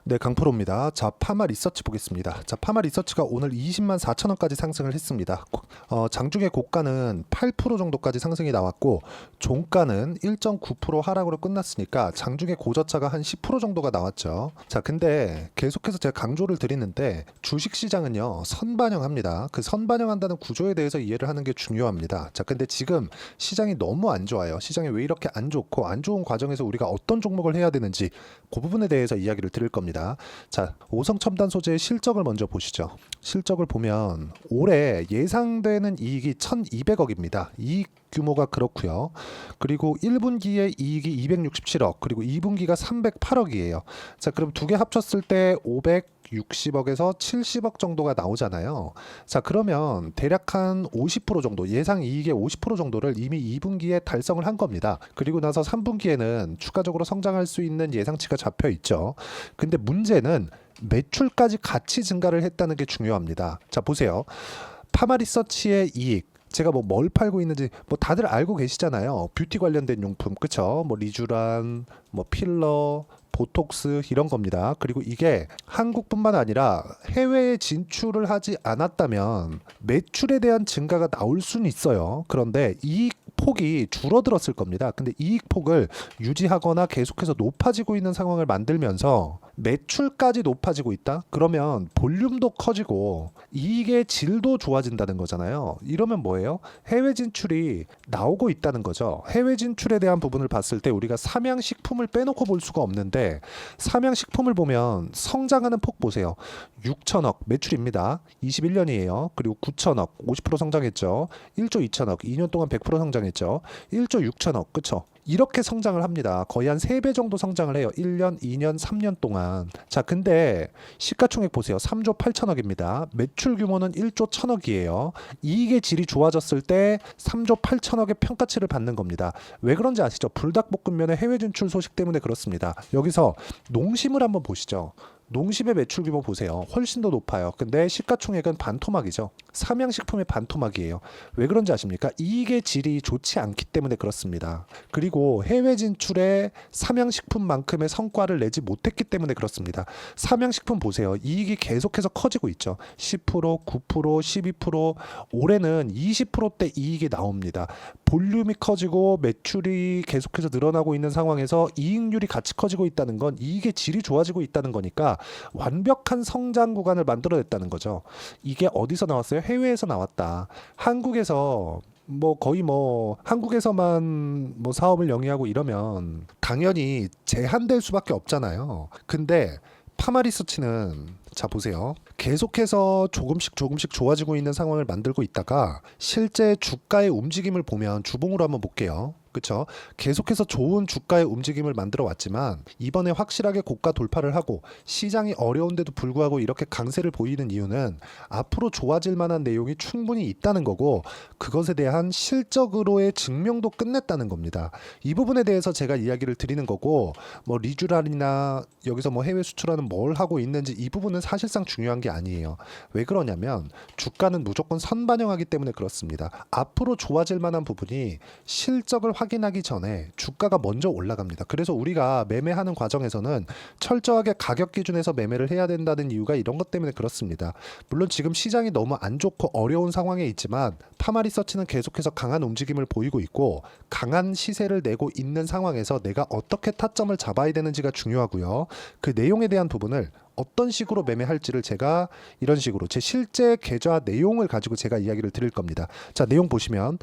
네, 강프로입니다. 자, 파마 리서치 보겠습니다. 자, 파마 리서치가 오늘 20만 4천 원까지 상승을 했습니다. 장중에 고가는 8% 정도까지 상승이 나왔고 종가는 1.9% 하락으로 끝났으니까 장중에 고저차가 한 10% 정도가 나왔죠. 자, 근데 계속해서 제가 강조를 드리는데 주식시장은요, 선반영합니다. 그 선반영한다는 구조에 대해서 이해를 하는 게 중요합니다. 자, 근데 지금 시장이 너무 안 좋아요. 시장이 왜 이렇게 안 좋고 안 좋은 과정에서 우리가 어떤 종목을 해야 되는지 그 부분에 대해서 이야기를 드릴 겁니다. 자, 오성첨단 소재의 실적을 먼저 보시죠. 실적을 보면 올해 예상되는 이익이 1,200억입니다. 이익 규모가 그렇고요. 그리고 1분기에 이익이 267억, 그리고 2분기가 308억이에요. 자, 그럼 두 개 합쳤을 때 560억에서 70억 정도가 나오잖아요. 자, 그러면 대략 한 50% 정도, 예상 이익의 50% 정도를 이미 2분기에 달성을 한 겁니다. 그리고 나서 3분기에는 추가적으로 성장할 수 있는 예상치가 잡혀 있죠. 근데 문제는 매출까지 같이 증가를 했다는 게 중요합니다. 자, 보세요. 파마리서치의 이익, 제가 뭘 팔고 있는지 다들 알고 계시잖아요. 뷰티 관련된 용품, 그쵸? 리쥬란, 필러, 보톡스 이런 겁니다. 그리고 이게 한국뿐만 아니라 해외에 진출을 하지 않았다면 매출에 대한 증가가 나올 수는 있어요. 그런데 이익 폭이 줄어들었을 겁니다. 근데 이익 폭을 유지하거나 계속해서 높아지고 있는 상황을 만들면서 매출까지 높아지고 있다? 그러면 볼륨도 커지고 이익의 질도 좋아진다는 거잖아요. 이러면 뭐예요? 해외 진출이 나오고 있다는 거죠. 해외 진출에 대한 부분을 봤을 때 우리가 삼양식품을 빼놓고 볼 수가 없는데 삼양식품을 보면 성장하는 폭 보세요. 6천억 매출입니다. 21년이에요. 그리고 9천억 50% 성장했죠. 1조 2천억 2년 동안 100% 성장했죠. 1조 6천억 그쵸? 이렇게 성장을 합니다. 거의 한 3배 정도 성장을 해요. 1년, 2년, 3년 동안. 자, 근데 시가총액 보세요. 3조 8천억입니다. 매출 규모는 1조 1천억이에요. 이익의 질이 좋아졌을 때 3조 8천억의 평가치를 받는 겁니다. 왜 그런지 아시죠? 불닭볶음면의 해외 진출 소식 때문에 그렇습니다. 여기서 농심을 한번 보시죠. 농심의 매출 규모 보세요. 훨씬 더 높아요. 근데 시가총액은 반토막이죠. 삼양식품의 반토막이에요. 왜 그런지 아십니까? 이익의 질이 좋지 않기 때문에 그렇습니다. 그리고 해외 진출에 삼양식품만큼의 성과를 내지 못했기 때문에 그렇습니다. 삼양식품 보세요. 이익이 계속해서 커지고 있죠. 10%, 9%, 12%, 올해는 20%대 이익이 나옵니다. 볼륨이 커지고 매출이 계속해서 늘어나고 있는 상황에서 이익률이 같이 커지고 있다는 건 이익의 질이 좋아지고 있다는 거니까 완벽한 성장 구간을 만들어냈다는 거죠. 이게 어디서 나왔어요? 해외에서 나왔다. 한국에서 거의 한국에서만 사업을 영위하고 이러면 당연히 제한될 수밖에 없잖아요. 근데 파마리서치는 자 보세요. 계속해서 조금씩 좋아지고 있는 상황을 만들고 있다가 실제 주가의 움직임을 보면 주봉으로 한번 볼게요. 그렇죠? 계속해서 좋은 주가의 움직임을 만들어 왔지만 이번에 확실하게 고가 돌파를 하고 시장이 어려운데도 불구하고 이렇게 강세를 보이는 이유는 앞으로 좋아질 만한 내용이 충분히 있다는 거고 그것에 대한 실적으로의 증명도 끝냈다는 겁니다. 이 부분에 대해서 제가 이야기를 드리는 거고 리쥬란이나 여기서 해외 수출하는 뭘 하고 있는지 이 부분은 사실상 중요한 게 아니에요. 왜 그러냐면 주가는 무조건 선반영하기 때문에 그렇습니다. 앞으로 좋아질 만한 부분이 실적을 확인하기 전에 주가가 먼저 올라갑니다. 그래서 우리가 매매하는 과정에서는 철저하게 가격 기준에서 매매를 해야 된다는 이유가 이런 것 때문에 그렇습니다. 물론 지금 시장이 너무 안 좋고 어려운 상황에 있지만 파마리서치는 계속해서 강한 움직임을 보이고 있고 강한 시세를 내고 있는 상황에서 내가 어떻게 타점을 잡아야 되는지가 중요하고요. 그 내용에 대한 부분을 어떤 식으로 매매할지를 제가 이런 식으로 제 실제 계좌 내용을 가지고 제가 이야기를 드릴 겁니다. 자, 내용 보시면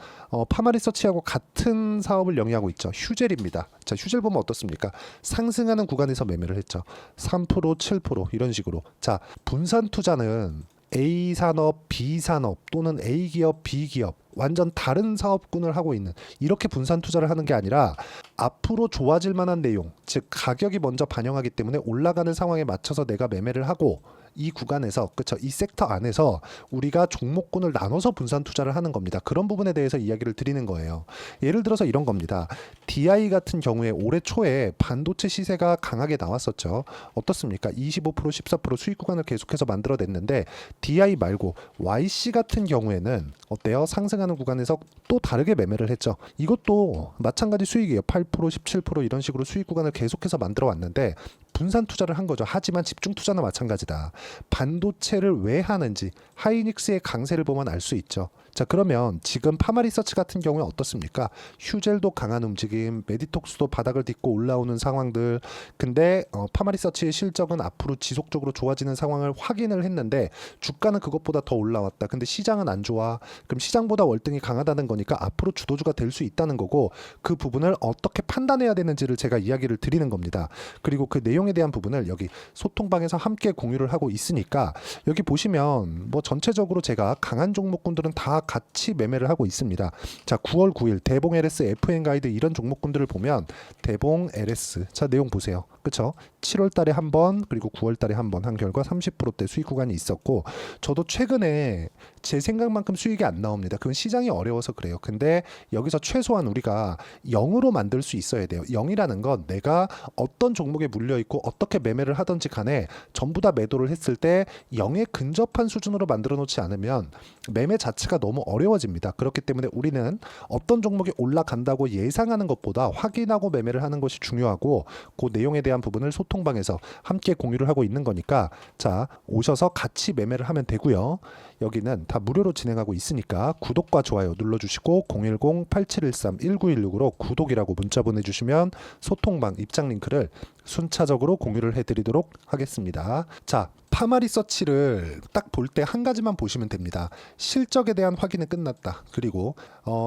파마리서치하고 같은 사업을 영위하고 있죠. 휴젤입니다. 자, 휴젤 보면 어떻습니까? 상승하는 구간에서 매매를 했죠. 3%, 7% 이런 식으로. 자, 분산 투자는 A 산업, B 산업 또는 A 기업, B 기업 완전 다른 사업군을 하고 있는 이렇게 분산 투자를 하는 게 아니라 앞으로 좋아질 만한 내용, 즉 가격이 먼저 반영하기 때문에 올라가는 상황에 맞춰서 내가 매매를 하고 이 구간에서 그쵸 이 섹터 안에서 우리가 종목군을 나눠서 분산 투자를 하는 겁니다. 그런 부분에 대해서 이야기를 드리는 거예요. 예를 들어서 이런 겁니다. DI 같은 경우에 올해 초에 반도체 시세가 강하게 나왔었죠. 어떻습니까? 25%, 14% 수익 구간을 계속해서 만들어냈는데 DI 말고 YC 같은 경우에는 어때요? 상승하는 구간에서 또 다르게 매매를 했죠. 이것도 마찬가지 수익이에요. 8%, 17% 이런 식으로 수익 구간을 계속해서 만들어 왔는데 분산 투자를 한 거죠. 하지만 집중 투자나 마찬가지다. 반도체를 왜 하는지 하이닉스의 강세를 보면 알 수 있죠. 자, 그러면 지금 파마리서치 같은 경우에 어떻습니까? 휴젤도 강한 움직임, 메디톡스도 바닥을 딛고 올라오는 상황들. 근데 파마리서치의 실적은 앞으로 지속적으로 좋아지는 상황을 확인을 했는데 주가는 그것보다 더 올라왔다. 근데 시장은 안 좋아. 그럼 시장보다 월등히 강하다는 거니까 앞으로 주도주가 될 수 있다는 거고, 그 부분을 어떻게 판단해야 되는지를 제가 이야기를 드리는 겁니다. 그리고 그 내용에 대한 부분을 여기 소통방에서 함께 공유를 하고 있으니까 여기 보시면 뭐 전체적으로 제가 강한 종목군들은 다 같이 매매를 하고 있습니다. 자, 9월 9일 대봉 LS FN 가이드 이런 종목군들을 보면 대봉 LS, 자 내용 보세요. 그쵸? 7월 달에 한 번, 그리고 9월 달에 한 번 한 결과 30%대 수익 구간이 있었고, 저도 최근에 제 생각만큼 수익이 안 나옵니다. 그건 시장이 어려워서 그래요. 근데 여기서 최소한 우리가 0으로 만들 수 있어야 돼요. 0이라는 건 내가 어떤 종목에 물려 있고 어떻게 매매를 하든지 간에 전부 다 매도를 했을 때 0에 근접한 수준으로 만들어 놓지 않으면 매매 자체가 너무 어려워집니다. 그렇기 때문에 우리는 어떤 종목이 올라간다고 예상하는 것보다 확인하고 매매를 하는 것이 중요하고, 그 내용에 대한 부분을 소통방에서 함께 공유를 하고 있는 거니까 자, 오셔서 같이 매매를 하면 되고요. 여기는 다 무료로 진행하고 있으니까 구독과 좋아요 눌러주시고 010-8713-1916으로 구독이라고 문자 보내주시면 소통방 입장 링크를 순차적으로 공유를 해드리도록 하겠습니다. 자, 파마리서치를 딱 볼 때 한 가지만 보시면 됩니다. 실적에 대한 확인은 끝났다. 그리고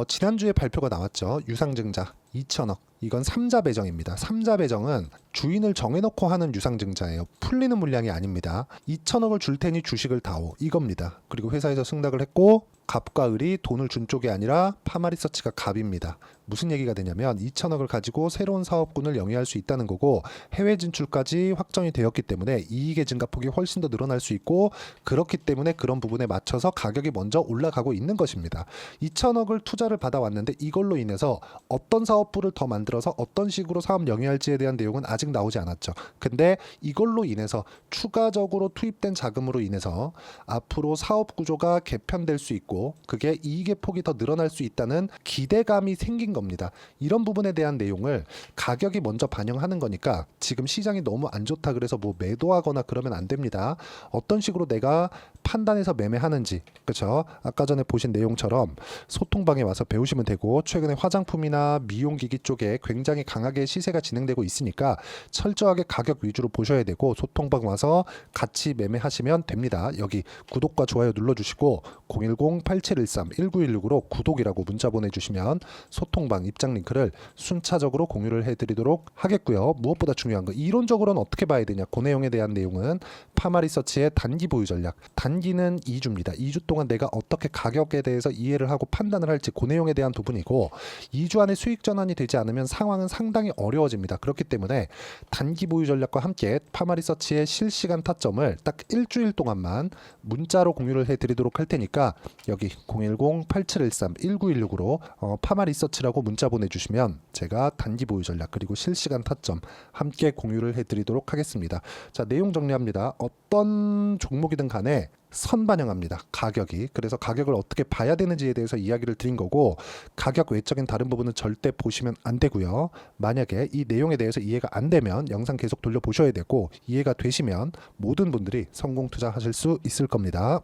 지난주에 발표가 나왔죠. 유상증자 2천억. 이건 3자 배정입니다. 3자 배정은 주인을 정해놓고 하는 유상증자예요. 풀리는 물량이 아닙니다. 2천억을 줄 테니 주식을 다오, 이겁니다. 그리고 회사에서 승낙을 했고 갑과 을이 돈을 준 쪽이 아니라 파마리서치가 갑입니다. 무슨 얘기가 되냐면 2천억을 가지고 새로운 사업군을 영위할 수 있다는 거고, 해외 진출까지 확정이 되었기 때문에 이익의 증가폭이 훨씬 더 늘어날 수 있고, 그렇기 때문에 그런 부분에 맞춰서 가격이 먼저 올라가고 있는 것입니다. 2천억을 투자를 받아왔는데 이걸로 인해서 어떤 사업부를 더 만들어서 어떤 식으로 사업 영위할지에 대한 내용은 아직 나오지 않았죠. 근데 이걸로 인해서 추가적으로 투입된 자금으로 인해서 앞으로 사업 구조가 개편될 수 있고, 그게 이익의 폭이 더 늘어날 수 있다는 기대감이 생긴 겁니다. 이런 부분에 대한 내용을 가격이 먼저 반영하는 거니까 지금 시장이 너무 안 좋다 그래서 뭐 매도하거나 그러면 안 됩니다. 어떤 식으로 내가 판단해서 매매하는지, 그렇죠? 아까 전에 보신 내용처럼 소통방에 와서 배우시면 되고, 최근에 화장품이나 미용기기 쪽에 굉장히 강하게 시세가 진행되고 있으니까 철저하게 가격 위주로 보셔야 되고, 소통방 와서 같이 매매하시면 됩니다. 여기 구독과 좋아요 눌러주시고 010-8713-1916으로 구독이라고 문자 보내주시면 소통방 입장 링크를 순차적으로 공유를 해드리도록 하겠고요. 무엇보다 중요한 거, 이론적으로는 어떻게 봐야 되냐, 그 내용에 대한 내용은 파마리서치의 단기 보유 전략, 단기는 2주입니다. 2주 동안 내가 어떻게 가격에 대해서 이해를 하고 판단을 할지, 그 내용에 대한 부분이고, 2주 안에 수익 전환이 되지 않으면 상황은 상당히 어려워집니다. 그렇기 때문에 단기 보유 전략과 함께 파마리서치의 실시간 타점을 딱 일주일 동안만 문자로 공유를 해드리도록 할 테니까 여기 010-8713-1916으로 파마리서치라고 문자 보내주시면 제가 단기 보유 전략 그리고 실시간 타점 함께 공유를 해드리도록 하겠습니다. 자, 내용 정리합니다. 어떤 종목이든 간에 선반영합니다. 가격이. 그래서 가격을 어떻게 봐야 되는지에 대해서 이야기를 드린 거고, 가격 외적인 다른 부분은 절대 보시면 안 되고요. 만약에 이 내용에 대해서 이해가 안 되면 영상 계속 돌려보셔야 되고, 이해가 되시면 모든 분들이 성공 투자하실 수 있을 겁니다.